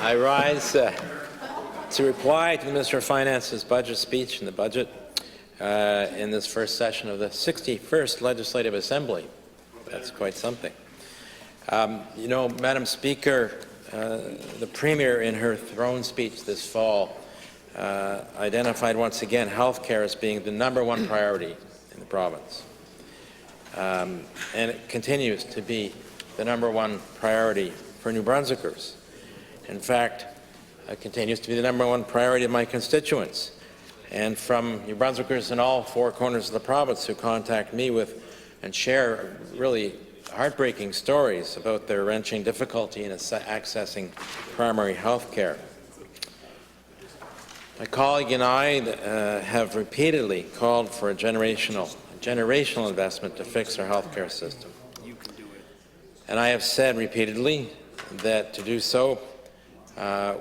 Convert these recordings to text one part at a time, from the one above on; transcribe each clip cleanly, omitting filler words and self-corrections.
I rise to reply to the Minister of Finance's budget speech and the budget in this first session of the 61st Legislative Assembly. That's quite something. You know, Madam Speaker, the Premier in her throne speech this fall identified once again health care as being the #1 priority in the province. And it continues to be the #1 priority for New Brunswickers. In fact, it continues to be the #1 priority of my constituents and from New Brunswickers in all 4 corners of the province who contact me with and share really heartbreaking stories about their wrenching difficulty in accessing primary health care. My colleague and I have repeatedly called for a generational investment to fix our health care system. And I have said repeatedly that to do so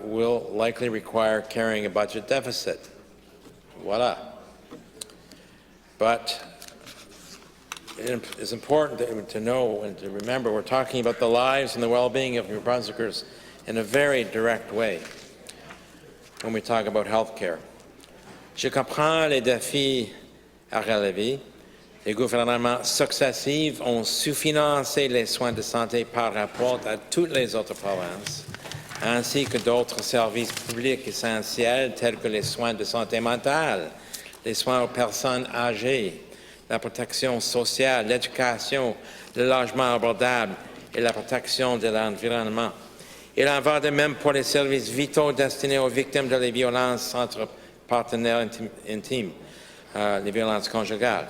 will likely require carrying a budget deficit. Voila. But it is important to know and to remember we're talking about the lives and the well-being of New Brunswickers in a very direct way when we talk about health care. Je comprends les défis à relever. Les gouvernements successifs ont sous-financé les soins de santé par rapport à toutes les autres provinces, ainsi que d'autres services publics essentiels tels que les soins de santé mentale, les soins aux personnes âgées, la protection sociale, l'éducation, le logement abordable et la protection de l'environnement. Il en va de même pour les services vitaux destinés aux victimes de les violences entre partenaires intimes, les violences conjugales,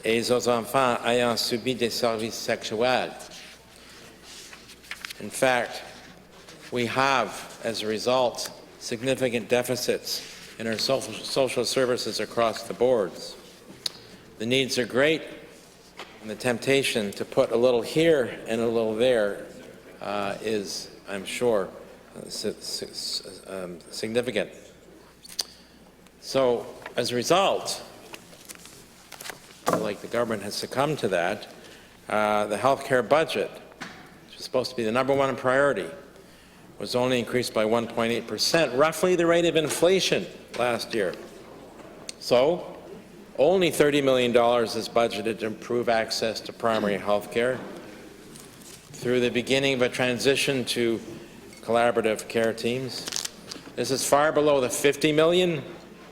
et aux enfants ayant subi des services sexuels. In fact, we have, as a result, significant deficits in our social services across the boards. The needs are great, and the temptation to put a little here and a little there is, I'm sure, significant. So, as a result, like the government has succumbed to that, the health care budget, which is supposed to be the #1 priority, was only increased by 1.8%, roughly the rate of inflation last year. So, only $30 million is budgeted to improve access to primary health care through the beginning of a transition to collaborative care teams. This is far below the $50 million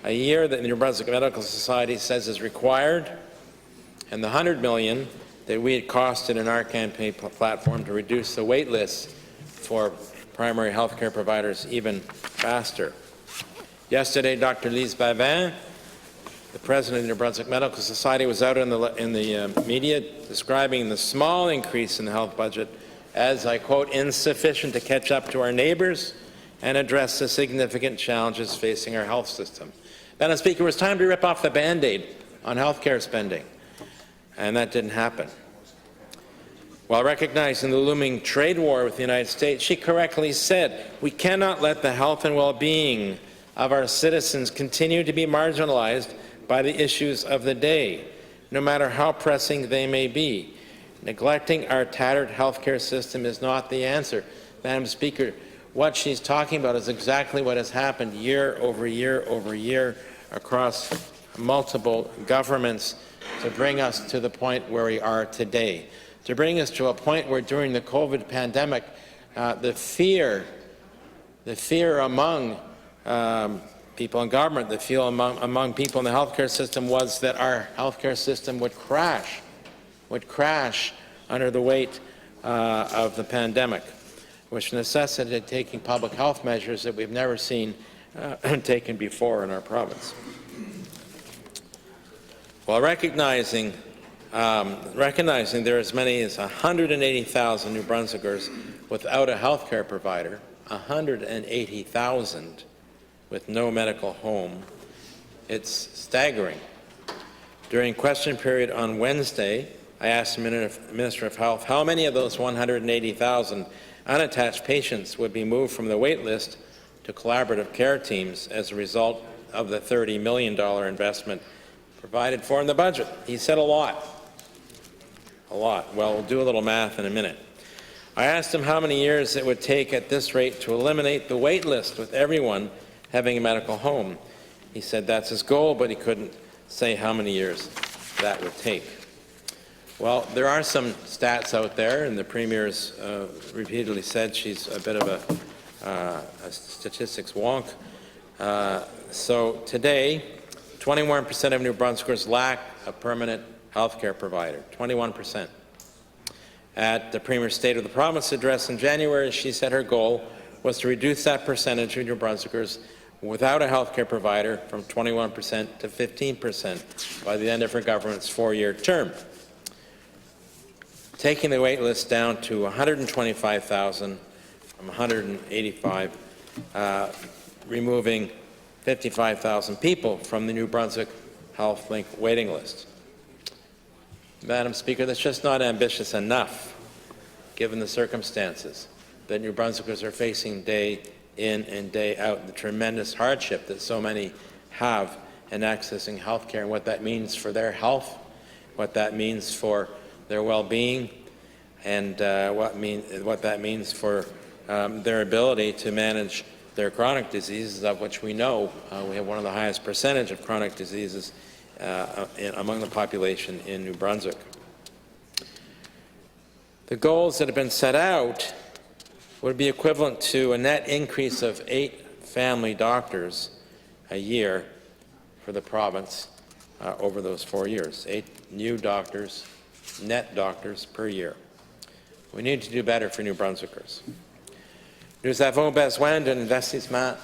a year that the New Brunswick Medical Society says is required, and the $100 million that we had costed in our campaign platform to reduce the wait lists for primary health care providers even faster. Yesterday, Dr. Lise Bavin, the president of the New Brunswick Medical Society, was out in the media describing the small increase in the health budget as, I quote, insufficient to catch up to our neighbours and address the significant challenges facing our health system. Madam Speaker, it was time to rip off the Band-Aid on health care spending, and that didn't happen. While recognizing the looming trade war with the United States, she correctly said, we cannot let the health and well-being of our citizens continue to be marginalized by the issues of the day, no matter how pressing they may be. Neglecting our tattered healthcare system is not the answer. Madam Speaker, what she's talking about is exactly what has happened year over year over year across multiple governments to bring us to the point where we are today, to bring us to a point where during the COVID pandemic, the fear among people in government, the fear among people in the healthcare system was that our healthcare system would crash under the weight of the pandemic, which necessitated taking public health measures that we've never seen taken before in our province. While recognizing there are as many as 180,000 New Brunswickers without a healthcare provider, 180,000 with no medical home, it's staggering. During question period on Wednesday, I asked the Minister of Health how many of those 180,000 unattached patients would be moved from the wait list to collaborative care teams as a result of the $30 million investment provided for in the budget. He said a lot. A lot. Well, we'll do a little math in a minute. I asked him how many years it would take at this rate to eliminate the wait list with everyone having a medical home. He said that's his goal, but he couldn't say how many years that would take. Well, there are some stats out there, and the Premier's repeatedly said she's a bit of a statistics wonk. So today, 21% of New Brunswickers lack a permanent health care provider, 21%. At the Premier's State of the Province address in January, she said her goal was to reduce that percentage of New Brunswickers without a health care provider from 21% to 15% by the end of her government's 4-year term, taking the wait list down to 125,000 from 185, removing 55,000 people from the New Brunswick Health Link waiting list. Madam Speaker, that's just not ambitious enough, given the circumstances that New Brunswickers are facing day in and day out, the tremendous hardship that so many have in accessing health care and what that means for their health, what that means for their well-being, and what that means for their ability to manage their chronic diseases, of which we know we have one of the highest percentage of chronic diseases among the population in New Brunswick. The goals that have been set out would be equivalent to a net increase of 8 family doctors a year for the province over those 4 years. 8 new doctors, net doctors per year. We need to do better for New Brunswickers. Nous avons besoin d'un investissement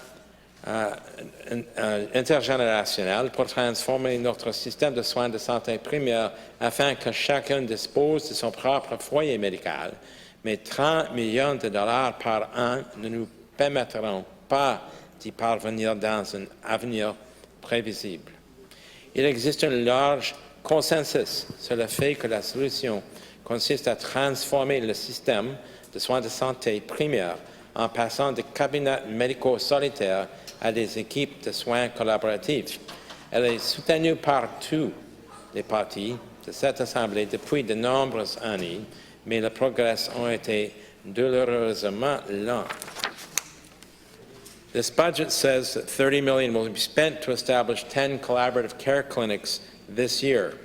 intergénérationnel pour transformer notre système de soins de santé primaire afin que chacun dispose de son propre foyer médical. Mais 30 millions de dollars par an ne nous permettront pas d'y parvenir dans un avenir prévisible. Il existe un large consensus sur le fait que la solution consiste à transformer le système de soins de santé primaire en passant des cabinets médicaux solitaires à des équipes de soins collaboratives. Elle est soutenue par tous les partis de cette Assemblée depuis de nombreuses années, mais les progrès ont été douloureusement lents. This budget says that $30 million will be spent to establish 10 collaborative care clinics this year.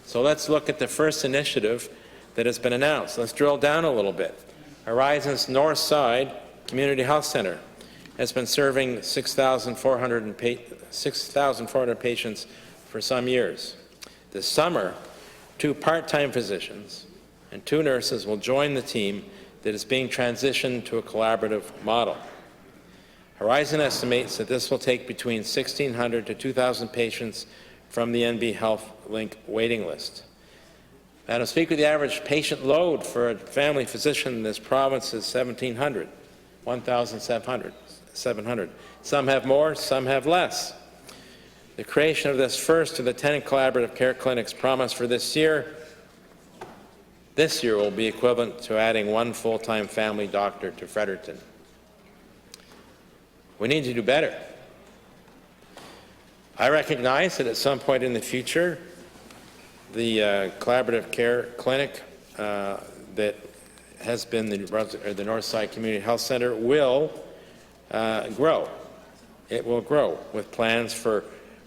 So let's look at the first initiative that has been announced. Let's drill down a little bit. Horizon's North Side Community Health Centre has been serving 6,400 patients for some years. This summer, 2 part-time physicians and 2 nurses will join the team that is being transitioned to a collaborative model. Horizon estimates that this will take between 1,600 to 2,000 patients from the NB Health Link waiting list. Madam Speaker, the average patient load for a family physician in this province is 1,700, 1,700. Some have more, some have less. The creation of this first of the 10 collaborative care clinics promised for this year will be equivalent to adding 1 full-time family doctor to Fredericton. We need to do better. I recognize that at some point in the future, the collaborative care clinic that has been the Northside Community Health Centre will grow. It will grow with plans for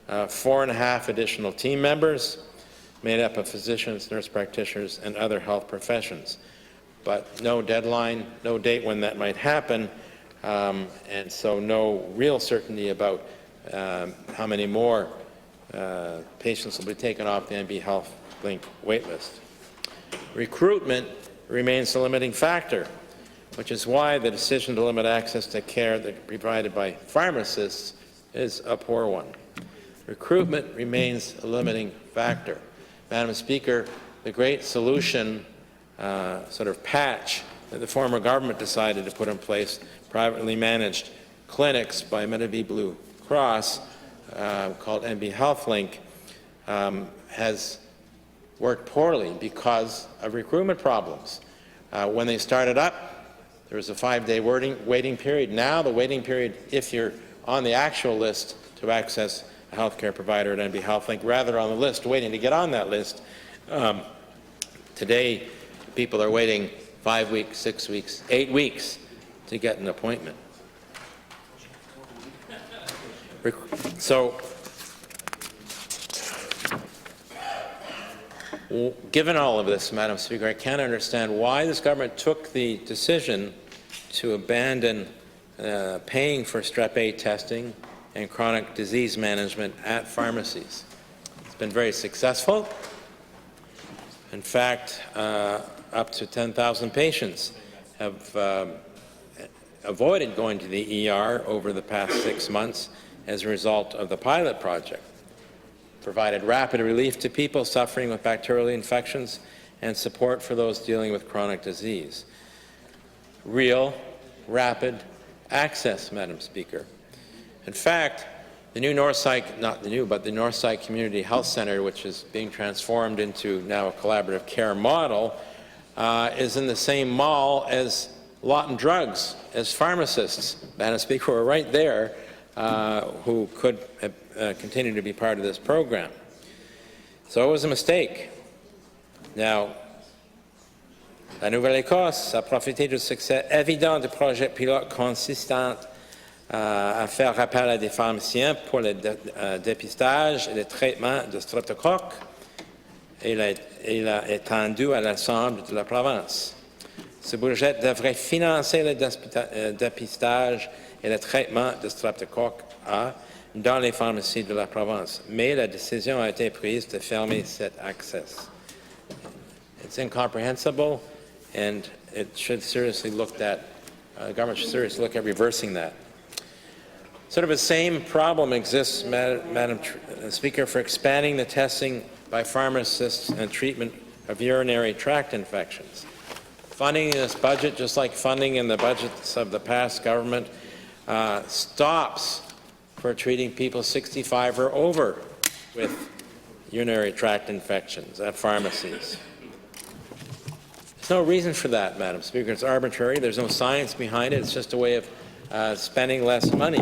4.5 additional team members made up of physicians, nurse practitioners, and other health professions. But no deadline, no date when that might happen, and so no real certainty about how many more patients will be taken off the NB Health Link waitlist. Recruitment remains the limiting factor, which is why the decision to limit access to care that is provided by pharmacists is a poor one. Recruitment remains a limiting factor. Madam Speaker, the great solution, sort of patch that the former government decided to put in place, privately managed clinics by Medavie Blue Cross, called NB Health Link, has worked poorly because of recruitment problems. When they started up, there was a 5-day waiting period. Now the waiting period, if you're on the actual list to access a health care provider at NB Health Link, rather on the list waiting to get on that list, today people are waiting 5 weeks, 6 weeks, 8 weeks to get an appointment. So, given all of this, Madam Speaker, I can't understand why this government took the decision to abandon paying for Strep A testing and chronic disease management at pharmacies. It's been very successful. In fact, up to 10,000 patients have avoided going to the ER over the past 6 months as a result of the pilot project. Provided rapid relief to people suffering with bacterial infections and support for those dealing with chronic disease. Real, rapid access, Madam Speaker. In fact, the new Northside, not the new, but the Northside Community Health Centre, which is being transformed into now a collaborative care model, is in the same mall as Lawton Drugs, as pharmacists, Madam Speaker, who are right there, who could continue to be part of this program. So it was a mistake. Now, la Nouvelle-Écosse a profité du succès évident du projet pilote consistant à faire appel à des pharmaciens pour le dépistage et le traitement de streptocoque, et il a étendu à l'ensemble de la province. Ce budget devrait financer le dépistage et le traitement de streptocoque A dans les pharmacies de la province, mais la décision a été prise de fermer cet access. It's incomprehensible, and it should seriously looked at. The government should seriously look at reversing that. Sort of the same problem exists, Madam Speaker, for expanding the testing by pharmacists and treatment of urinary tract infections. Funding in this budget, just like funding in the budgets of the past government, stops for treating people 65 or over with urinary tract infections at pharmacies. There's no reason for that, Madam Speaker. It's arbitrary. There's no science behind it. It's just a way of spending less money.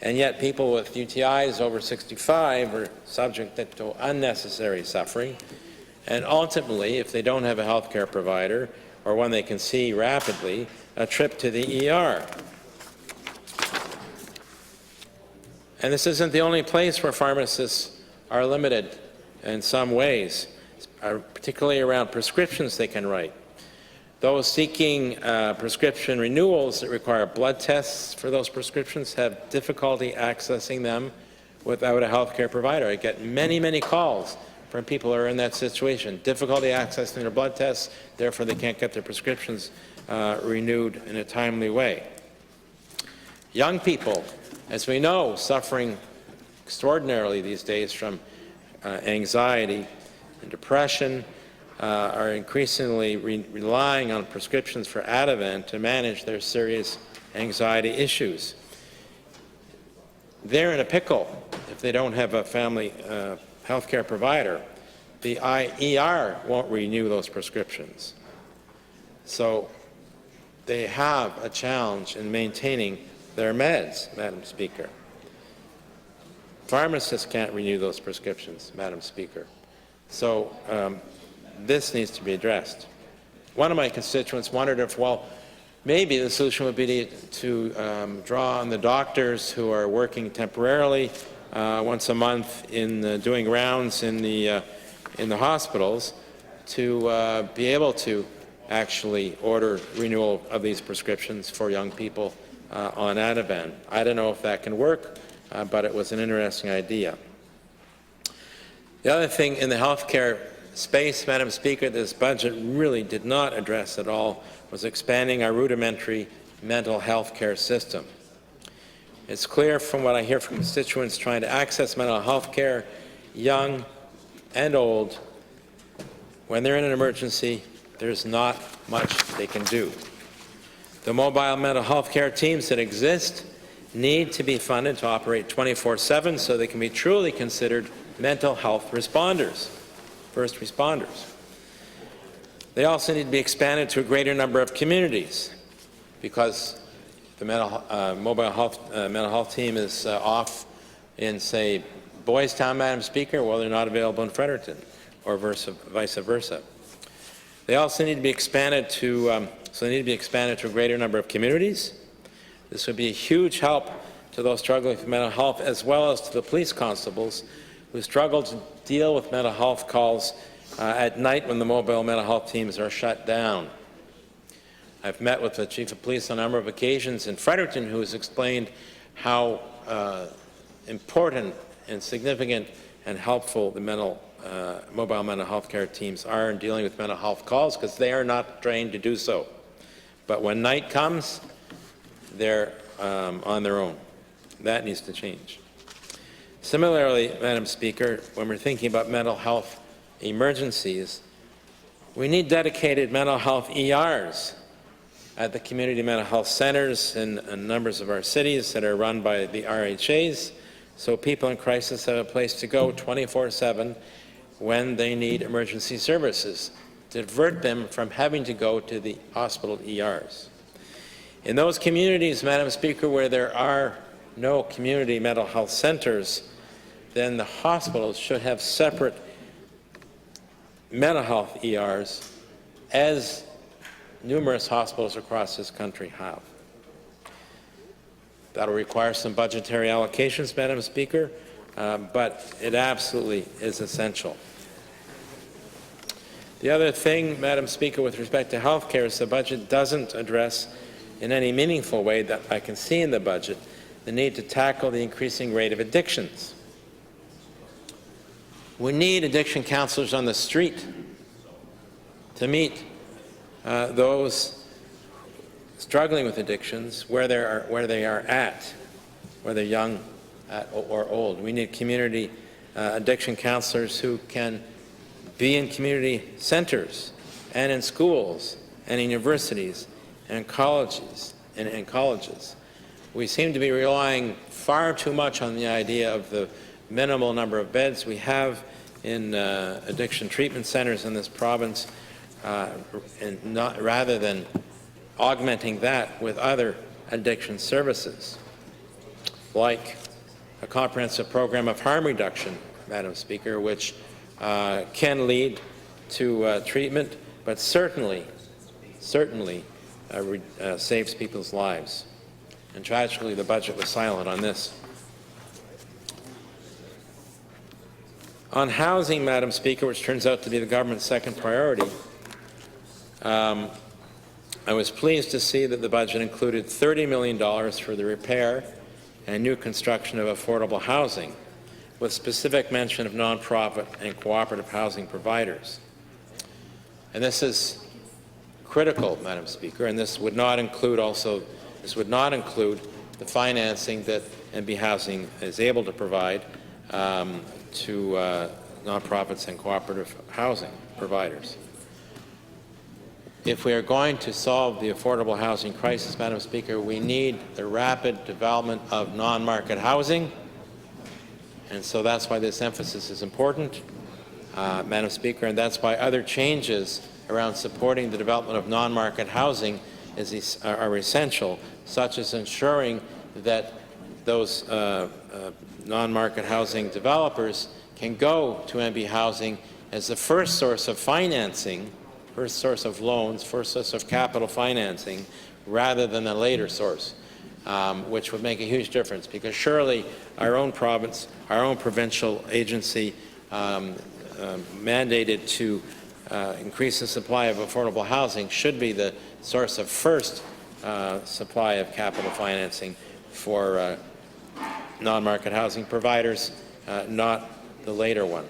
And yet people with UTIs over 65 are subjected to unnecessary suffering. And ultimately, if they don't have a health care provider or one they can see rapidly, a trip to the ER. And this isn't the only place where pharmacists are limited in some ways, particularly around prescriptions they can write. Those seeking prescription renewals that require blood tests for those prescriptions have difficulty accessing them without a health care provider. I get many, many calls from people who are in that situation. Difficulty accessing their blood tests, therefore they can't get their prescriptions renewed in a timely way. Young people, as we know, suffering extraordinarily these days from anxiety and depression, are increasingly relying on prescriptions for Ativan to manage their serious anxiety issues. They're in a pickle if they don't have a family health care provider. The ER won't renew those prescriptions. So they have a challenge in maintaining their meds, Madam Speaker. Pharmacists can't renew those prescriptions, Madam Speaker. So this needs to be addressed. One of my constituents wondered if, well, maybe the solution would be to draw on the doctors who are working temporarily once a month in doing rounds in the hospitals to be able to actually order renewal of these prescriptions for young people on Ativan. I don't know if that can work, but it was an interesting idea. The other thing in the healthcare space, Madam Speaker, this budget really did not address at all was expanding our rudimentary mental health care system. It's clear from what I hear from constituents trying to access mental health care, young and old, when they're in an emergency, there's not much they can do. The mobile mental health care teams that exist need to be funded to operate 24/7 so they can be truly considered mental health responders, first responders. They also need to be expanded to a greater number of communities because the mobile mental health team is off in, say, Boys Town, Madam Speaker, well, they're not available in Fredericton, or vice versa. They also need to be expanded to a greater number of communities. This would be a huge help to those struggling with mental health, as well as to the police constables who struggle to deal with mental health calls at night when the mobile mental health teams are shut down. I've met with the Chief of Police on a number of occasions in Fredericton, who has explained how important and significant and helpful the mobile mental health care teams are in dealing with mental health calls, because they are not trained to do so. But when night comes, they're on their own. That needs to change. Similarly, Madam Speaker, when we're thinking about mental health emergencies, we need dedicated mental health ERs at the community mental health centers in numbers of our cities that are run by the RHAs, so people in crisis have a place to go 24/7 when they need emergency services, to divert them from having to go to the hospital ERs. In those communities, Madam Speaker, where there are no community mental health centers, then the hospitals should have separate mental health ERs, as numerous hospitals across this country have. That will require some budgetary allocations, Madam Speaker, but it absolutely is essential. The other thing, Madam Speaker, with respect to health care is the budget doesn't address in any meaningful way that I can see in the budget the need to tackle the increasing rate of addictions. We need addiction counselors on the street to meet those struggling with addictions where they are at, whether young or old. We need community addiction counselors who can be in community centers and in schools and in universities and colleges. We seem to be relying far too much on the idea of the minimal number of beds we have in addiction treatment centers in this province, rather than augmenting that with other addiction services, like a comprehensive program of harm reduction, Madam Speaker, which can lead to treatment, but certainly saves people's lives. And tragically, the budget was silent on this. On housing, Madam Speaker, which turns out to be the government's second priority, I was pleased to see that the budget included $30 million for the repair and new construction of affordable housing, with specific mention of nonprofit and cooperative housing providers. And this is critical, Madam Speaker, and this would not include the financing that MB Housing is able to provide to nonprofits and cooperative housing providers. If we are going to solve the affordable housing crisis, Madam Speaker, we need the rapid development of non-market housing, and so that's why this emphasis is important, Madam Speaker, and that's why other changes around supporting the development of non-market housing are essential, such as ensuring that those non-market housing developers can go to MB Housing as the first source of financing, first source of loans, first source of capital financing, rather than a later source, which would make a huge difference, because surely our own province, our own provincial agency mandated to increase the supply of affordable housing should be the source of first supply of capital financing for non-market housing providers, not the later one.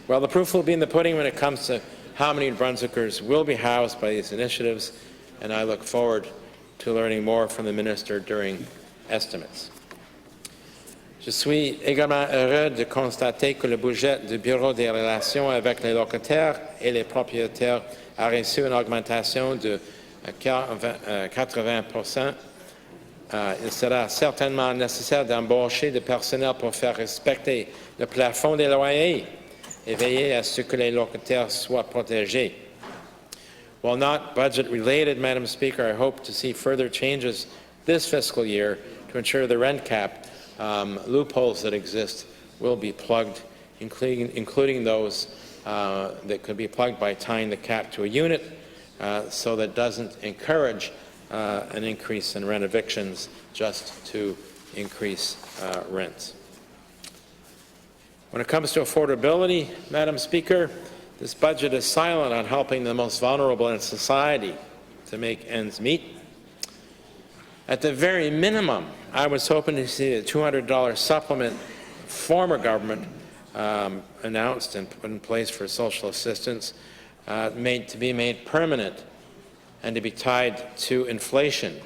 Well, the proof will be in the pudding when it comes to how many Brunswickers will be housed by these initiatives, and I look forward to learning more from the Minister during estimates. Je suis également heureux de constater que le budget du Bureau des relations avec les locataires et les propriétaires a reçu une augmentation de 80%. Il sera certainement nécessaire d'embaucher du personnel pour faire respecter le plafond des loyers et veiller à ce que les locataires soient protégés. While not budget-related, Madam Speaker, I hope to see further changes this fiscal year to ensure the rent cap loopholes that exist will be plugged, including those that could be plugged by tying the cap to a unit so that doesn't encourage an increase in rent evictions just to increase rents. When it comes to affordability, Madam Speaker, this budget is silent on helping the most vulnerable in society to make ends meet. At the very minimum, I was hoping to see a $200 supplement former government announced and put in place for social assistance to be made permanent and to be tied to inflation,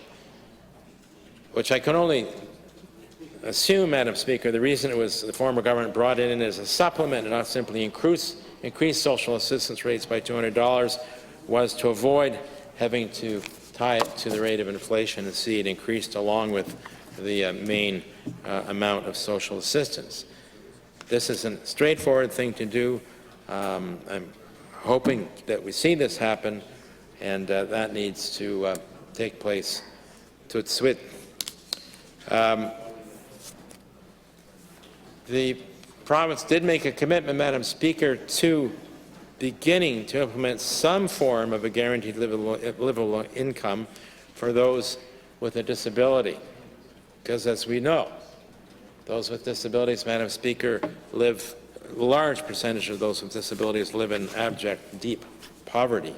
which I can only assume, Madam Speaker, the reason it was the former government brought it in as a supplement and not simply increase social assistance rates by $200 was to avoid having to tie it to the rate of inflation and see it increased along with the main amount of social assistance. This is a straightforward thing to do. I'm hoping that we see this happen, and that needs to take place tout de suite. The province did make a commitment, Madam Speaker, to beginning to implement some form of a guaranteed livable income for those with a disability. Because as we know, those with disabilities, Madam Speaker, a large percentage of those with disabilities live in abject, deep poverty.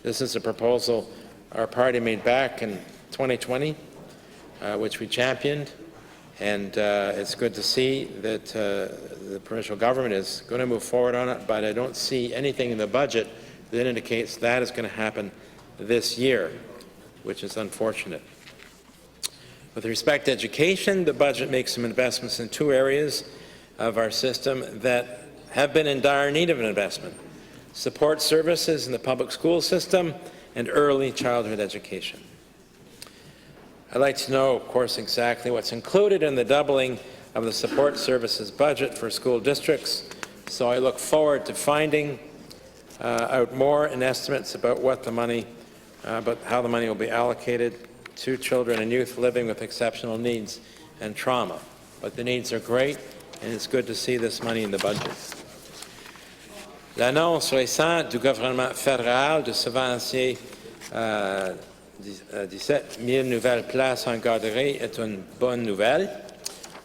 This is a proposal our party made back in 2020, which we championed. And it's good to see that the provincial government is going to move forward on it, but I don't see anything in the budget that indicates that is going to happen this year, which is unfortunate. With respect to education, the budget makes some investments in two areas of our system that have been in dire need of an investment: support services in the public school system and early childhood education. I'd like to know, of course, exactly what's included in the doubling of the support services budget for school districts, so I look forward to finding out more in estimates about what the money, about how the money will be allocated to children and youth living with exceptional needs and trauma. But the needs are great, and it's good to see this money in the budget. L'annonce récente du gouvernement fédéral de subventionner 17 000 nouvelles places en garderie est une bonne nouvelle.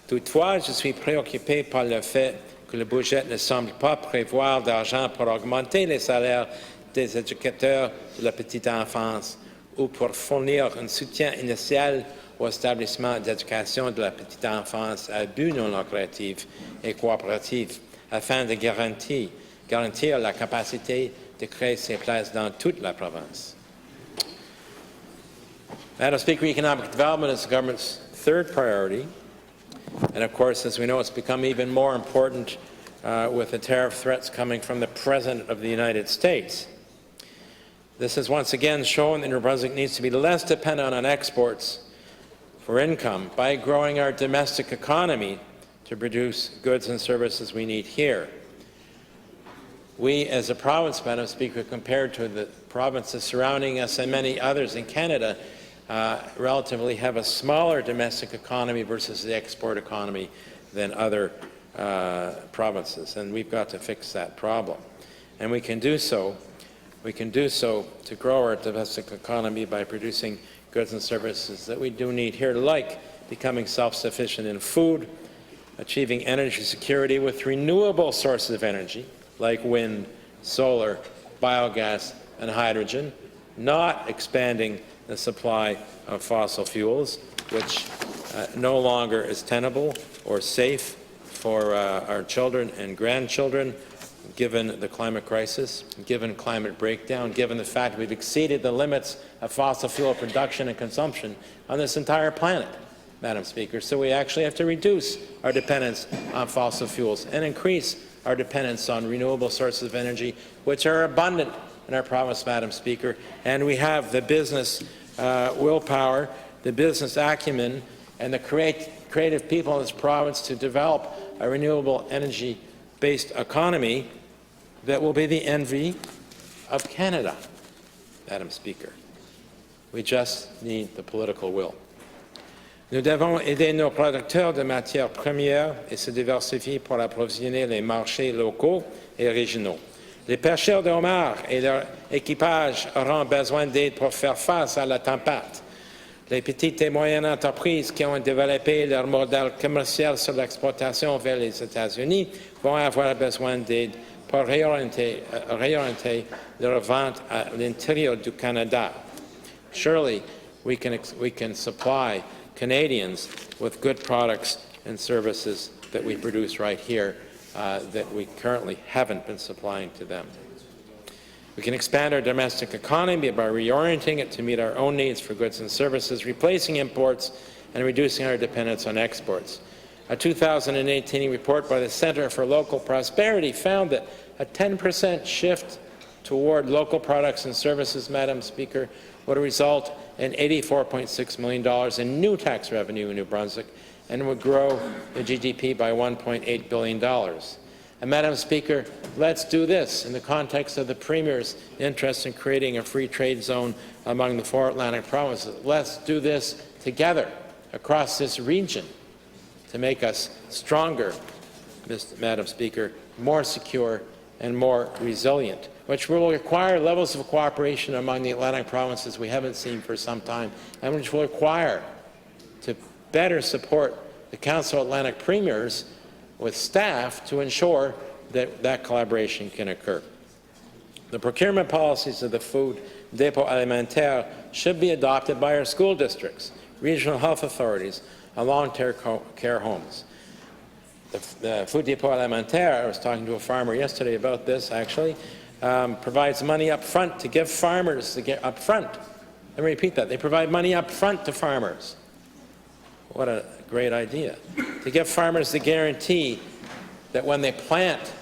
Toutefois, je suis préoccupé par le fait que le budget ne semble pas prévoir d'argent pour augmenter les salaires des éducateurs de la petite enfance ou pour fournir un soutien initial aux établissements d'éducation de la petite enfance à but non lucratif et coopératif afin de garantir la capacité de créer ces places dans toute la province. Madam Speaker, economic development is the government's third priority, and of course, as we know, it's become even more important with the tariff threats coming from the President of the United States. This has once again shown that New Brunswick needs to be less dependent on exports for income by growing our domestic economy to produce goods and services we need here. We, as a province, Madam Speaker, compared to the provinces surrounding us and many others in Canada, relatively have a smaller domestic economy versus the export economy than other provinces, and we've got to fix that problem. And we can do so to grow our domestic economy by producing goods and services that we do need here, like becoming self-sufficient in food, achieving energy security with renewable sources of energy, like wind, solar, biogas, and hydrogen, not expanding the supply of fossil fuels, which no longer is tenable or safe for our children and grandchildren, given the climate crisis, given climate breakdown, given the fact we've exceeded the limits of fossil fuel production and consumption on this entire planet, Madam Speaker. So we actually have to reduce our dependence on fossil fuels and increase our dependence on renewable sources of energy, which are abundant in our province, Madam Speaker, and we have the business willpower, the business acumen, and the creative people in this province to develop a renewable energy-based economy that will be the envy of Canada, Madam Speaker. We just need the political will. Nous devons aider nos producteurs de matières premières et se diversifier pour approvisionner les marchés locaux et régionaux. Les pêcheurs de homards et leur équipage auront besoin d'aide pour faire face à la tempête. Les petites et moyennes entreprises qui ont développé leur modèle commercial sur l'exportation vers les États-Unis vont avoir besoin d'aide pour réorienter leur vente à l'intérieur du Canada. Surely, we can supply Canadians with good products and services that we produce right here that we currently haven't been supplying to them. We can expand our domestic economy by reorienting it to meet our own needs for goods and services, replacing imports and reducing our dependence on exports. A 2018 report by the Centre for Local Prosperity found that a 10% shift toward local products and services, Madam Speaker, would result in $84.6 million in new tax revenue in New Brunswick and would grow the GDP by $1.8 billion. And Madam Speaker, let's do this in the context of the Premier's interest in creating a free trade zone among the 4 Atlantic provinces. Let's do this together across this region to make us stronger, Madam Speaker, more secure and more resilient, which will require levels of cooperation among the Atlantic provinces we haven't seen for some time, and which will require to better support the Council of Atlantic Premiers with staff to ensure that that collaboration can occur. The procurement policies of the food dépôt alimentaire should be adopted by our school districts, regional health authorities, and long-term care homes. The food dépôt alimentaire, I was talking to a farmer yesterday about this actually, provides money up front to give farmers to get up front. Let me repeat that. They provide money up front to farmers. What a great idea. To give farmers the guarantee that when they plant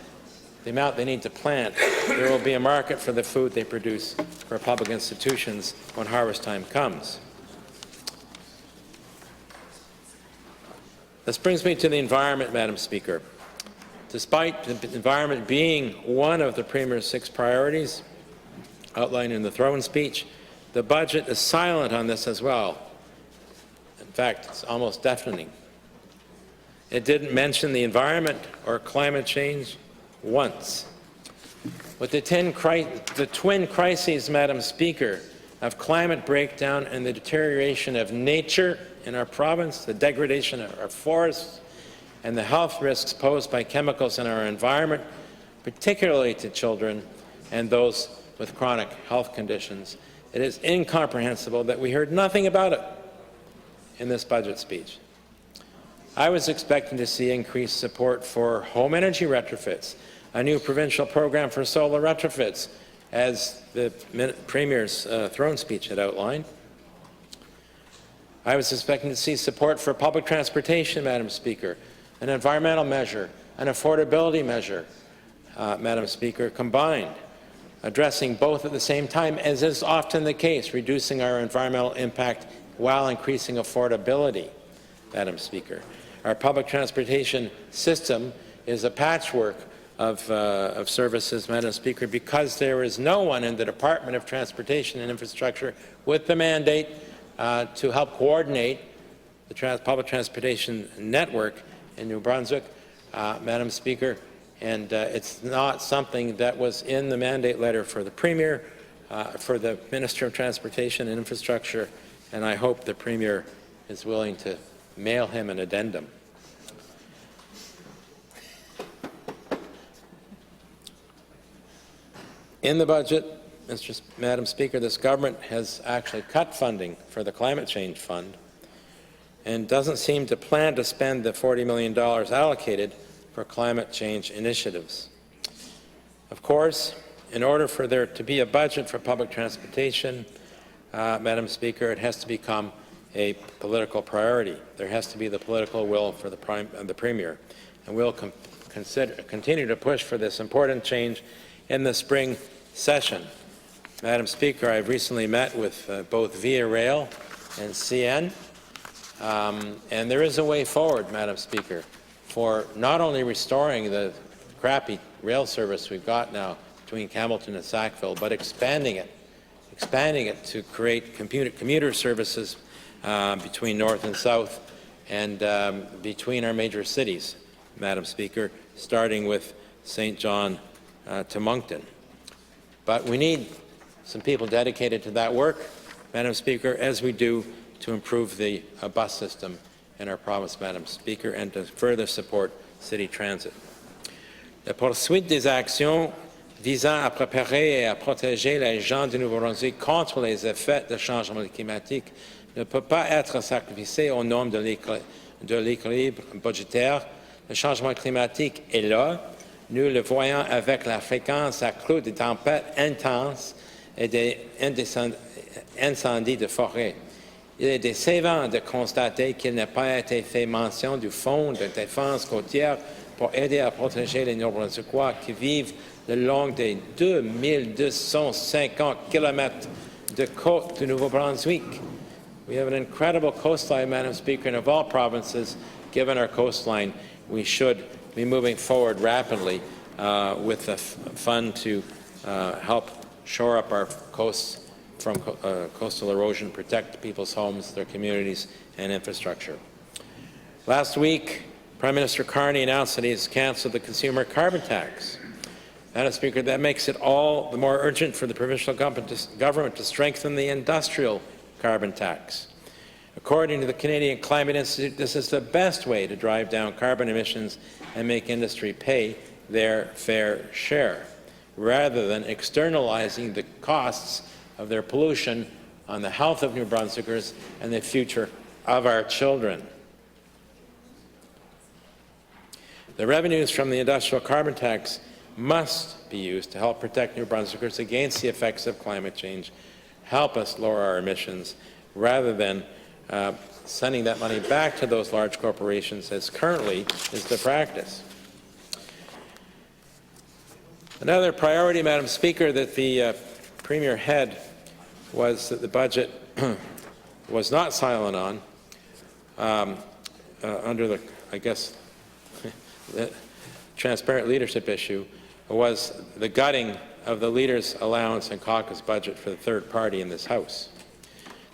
the amount they need to plant, there will be a market for the food they produce for public institutions when harvest time comes. This brings me to the environment, Madam Speaker. Despite the environment being one of the Premier's 6 priorities outlined in the throne speech, the budget is silent on this as well. In fact, it's almost deafening. It didn't mention the environment or climate change once. With the twin crises, Madam Speaker, of climate breakdown and the deterioration of nature in our province, the degradation of our forests, and the health risks posed by chemicals in our environment, particularly to children and those with chronic health conditions, it is incomprehensible that we heard nothing about it in this budget speech. I was expecting to see increased support for home energy retrofits, a new provincial program for solar retrofits, as the Premier's throne speech had outlined. I was expecting to see support for public transportation, Madam Speaker, an environmental measure, an affordability measure, Madam Speaker, combined, addressing both at the same time, as is often the case, reducing our environmental impact while increasing affordability, Madam Speaker. Our public transportation system is a patchwork of services, Madam Speaker, because there is no one in the Department of Transportation and Infrastructure with the mandate to help coordinate the public transportation network in New Brunswick, Madam Speaker, and it's not something that was in the mandate letter for the Premier, for the Minister of Transportation and Infrastructure, and I hope the Premier is willing to mail him an addendum. In the budget, Madam Speaker, this government has actually cut funding for the Climate Change Fund and doesn't seem to plan to spend the $40 million allocated for climate change initiatives. Of course, in order for there to be a budget for public transportation, Madam Speaker, it has to become a political priority. There has to be the political will for the Premier, and we'll continue to push for this important change in the spring session. Madam Speaker, I've recently met with both Via Rail and CN, and there is a way forward, Madam Speaker, for not only restoring the crappy rail service we've got now between Campbellton and Sackville, but expanding it to create commuter services, between North and South and between our major cities, Madam Speaker, starting with St. John to Moncton. But we need some people dedicated to that work, Madam Speaker, as we do to improve the bus system in our province, Madam Speaker, and to further support city transit. La poursuite des actions visant à préparer et à protéger les gens du Nouveau-Brunswick contre les effets du changement climatique ne peut pas être sacrifiée au nom de l'équilibre budgétaire. Le changement climatique est là. Nous le voyons avec la fréquence accrue des tempêtes intenses et des incendies de forêt. Il est décevant de constater qu'il n'a pas été fait mention du Fonds de défense côtière pour aider à protéger les Nouveau-Brunswickois qui vivent le long des 2250 km de côte du Nouveau-Brunswick. We have an incredible coastline, Madam Speaker, and of all provinces, given our coastline, we should be moving forward rapidly with a fund to help shore up our coasts from coastal erosion, protect people's homes, their communities, and infrastructure. Last week, Prime Minister Carney announced that he has cancelled the consumer carbon tax. Madam Speaker, that makes it all the more urgent for the provincial government to strengthen the industrial carbon tax. According to the Canadian Climate Institute, this is the best way to drive down carbon emissions and make industry pay their fair share, rather than externalizing the costs of their pollution on the health of New Brunswickers and the future of our children. The revenues from the industrial carbon tax must be used to help protect New Brunswickers against the effects of climate change, help us lower our emissions, rather than sending that money back to those large corporations, as currently is the practice. Another priority, Madam Speaker, that the Premier had was that the budget was not silent on under the, I guess, the transparent leadership issue, was the gutting of the Leader's Allowance and Caucus budget for the third party in this House.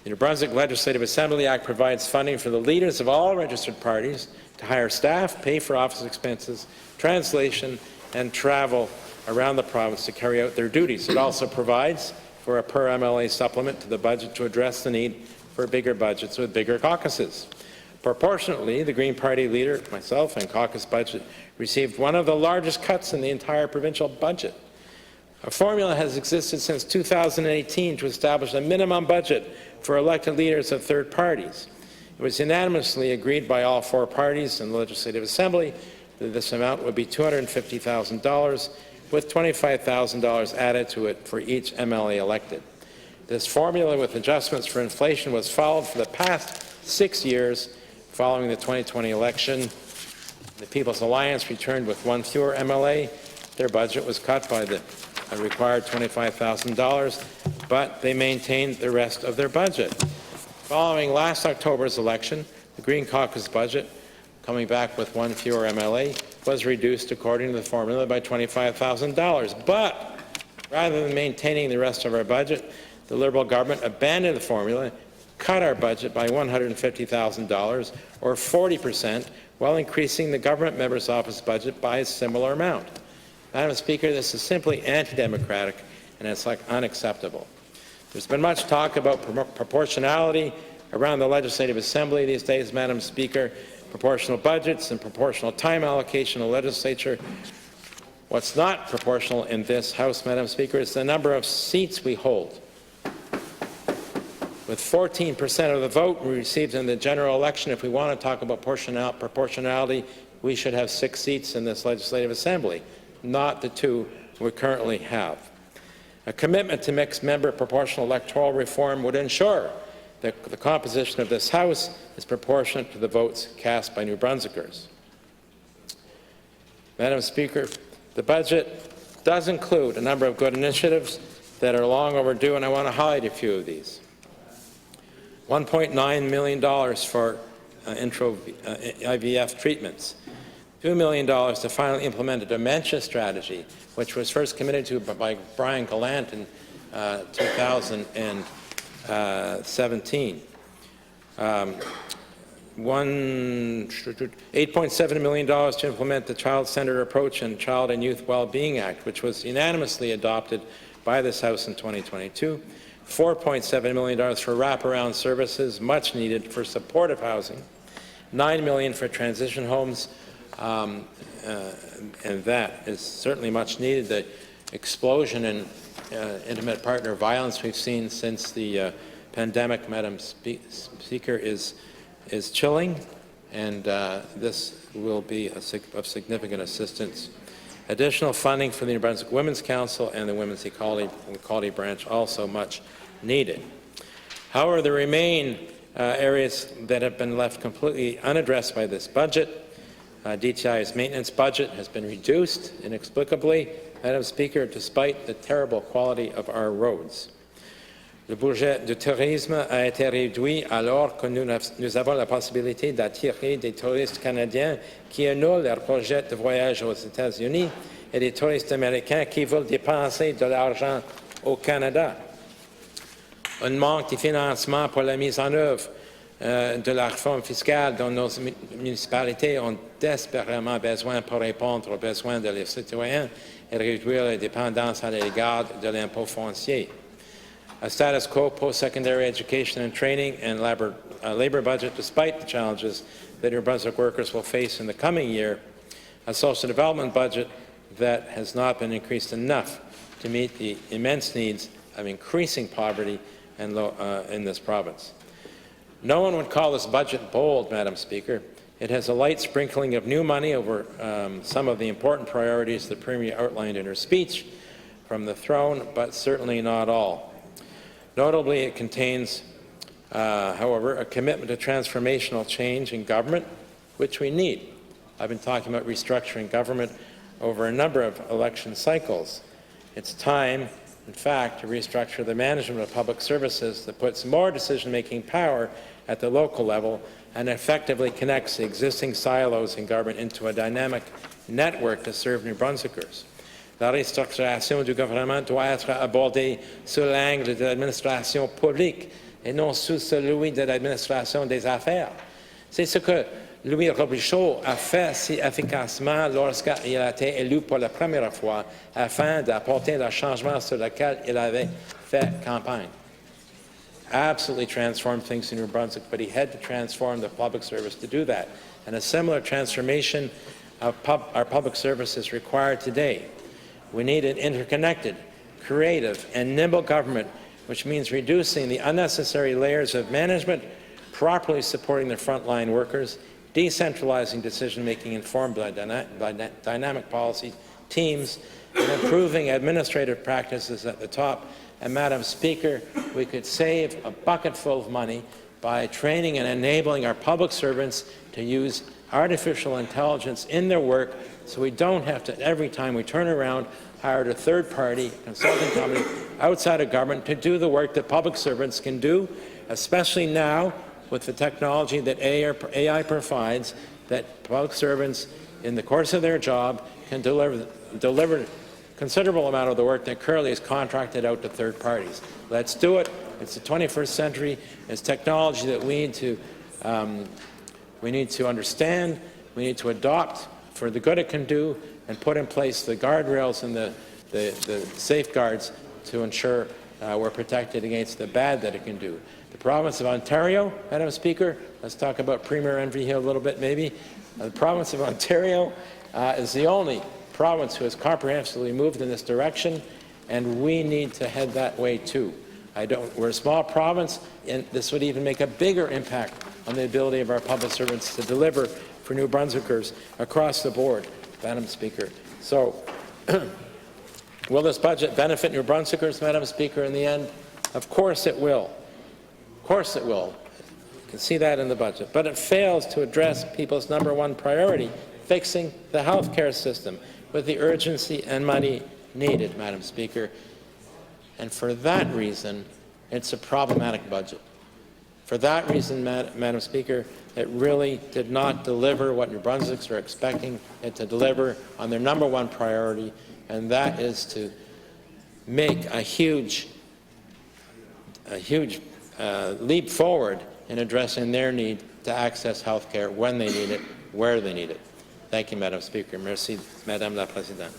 The New Brunswick Legislative Assembly Act provides funding for the leaders of all registered parties to hire staff, pay for office expenses, translation, and travel around the province to carry out their duties. It also provides for a per MLA supplement to the budget to address the need for bigger budgets with bigger caucuses. Proportionately, the Green Party leader, myself, and caucus budget received one of the largest cuts in the entire provincial budget. A formula has existed since 2018 to establish a minimum budget for elected leaders of third parties. It was unanimously agreed by all four parties in the Legislative Assembly that this amount would be $250,000, with $25,000 added to it for each MLA elected. This formula, with adjustments for inflation, was followed for the past 6 years. Following the 2020 election, the People's Alliance returned with one fewer MLA. Their budget was cut by the required $25,000, but they maintained the rest of their budget. Following last October's election, the Green Caucus budget, coming back with one fewer MLA, was reduced according to the formula by $25,000. But rather than maintaining the rest of our budget, the Liberal government abandoned the formula, cut our budget by $150,000, or 40%, while increasing the government member's office budget by a similar amount. Madam Speaker, this is simply anti-democratic, and it's unacceptable. There's been much talk about proportionality around the Legislative Assembly these days, Madam Speaker, proportional budgets and proportional time allocation of the legislature. What's not proportional in this House, Madam Speaker, is the number of seats we hold. With 14% of the vote we received in the general election, if we want to talk about proportionality, we should have 6 seats in this Legislative Assembly, not the 2 we currently have. A commitment to mixed-member proportional electoral reform would ensure that the composition of this House is proportionate to the votes cast by New Brunswickers. Madam Speaker, the budget does include a number of good initiatives that are long overdue, and I want to highlight a few of these. $1.9 million for IVF treatments, $2 million to finally implement a dementia strategy, which was first committed to by Brian Gallant in 2017. $8.7 million to implement the Child-Centered Approach and Child and Youth Wellbeing Act, which was unanimously adopted by this House in 2022. $4.7 million for wraparound services, much needed for supportive housing. $9 million for transition homes, and that is certainly much needed. The explosion in intimate partner violence we've seen since the pandemic, Madam Speaker, is chilling, and this will be of significant assistance. Additional funding for the New Brunswick Women's Council and the Women's Equality Branch also much needed. However, there remain areas that have been left completely unaddressed by this budget. DTI's maintenance budget has been reduced inexplicably, Madam Speaker, despite the terrible quality of our roads. Le budget du tourisme a été réduit alors que nous avons la possibilité d'attirer des touristes canadiens qui annulent leur projet de voyage aux États-Unis et des touristes américains qui veulent dépenser de l'argent au Canada. Un manque de financement pour la mise en œuvre de la réforme fiscale dont nos municipalités ont désespérément besoin pour répondre aux besoins de leurs citoyens et réduire la dépendance à l'égard de l'impôt foncier. A status quo post-secondary education and training and labor budget, despite the challenges that New Brunswick workers will face in the coming year, a social development budget that has not been increased enough to meet the immense needs of increasing poverty in this province. No one would call this budget bold, Madam Speaker. It has a light sprinkling of new money over some of the important priorities the Premier outlined in her speech from the throne, but certainly not all. Notably, it contains, however, a commitment to transformational change in government, which we need. I've been talking about restructuring government over a number of election cycles. It's time, in fact, to restructure the management of public services that puts more decision-making power at the local level and effectively connects the existing silos in government into a dynamic network to serve New Brunswickers. La restructuration du gouvernement doit être abordée sous l'angle de l'administration publique et non sous celui de l'administration des affaires. C'est ce que Louis Robichaud a fait si efficacement lorsqu'il a été élu pour la première fois afin d'apporter le changement sur lequel il avait fait campagne. Absolutely transformed things in New Brunswick, but he had to transform the public service to do that. And a similar transformation of our public service is required today. We need an interconnected, creative, and nimble government, which means reducing the unnecessary layers of management, properly supporting the frontline workers, decentralizing decision-making informed by dynamic policy teams, and improving administrative practices at the top. And, Madam Speaker, we could save a bucketful of money by training and enabling our public servants to use artificial intelligence in their work, so we don't have to, every time we turn around, hire a third-party consulting company outside of government to do the work that public servants can do, especially now with the technology that AI provides, that public servants, in the course of their job, can deliver considerable amount of the work that currently is contracted out to third parties. Let's do it. It's the 21st century. It's technology that we need to understand, we need to adopt for the good it can do, and put in place the guardrails and the safeguards to ensure we're protected against the bad that it can do. The province of Ontario, Madam Speaker, let's talk about Premier Envy here a little bit maybe. The province of Ontario is the only province who has comprehensively moved in this direction, and we need to head that way too. We're a small province, and this would even make a bigger impact on the ability of our public servants to deliver for New Brunswickers across the board, Madam Speaker. So, will this budget benefit New Brunswickers, Madam Speaker, in the end? Of course it will. Of course it will. You can see that in the budget. But it fails to address people's #1 priority, fixing the health care system with the urgency and money needed, Madam Speaker. And for that reason, it's a problematic budget. For that reason, Madam Speaker, it really did not deliver what New Brunswickers are expecting it to deliver on their #1 priority, and that is to make a huge leap forward in addressing their need to access health care when they need it, where they need it. Thank you, Madam Speaker. Merci, Madame la Présidente.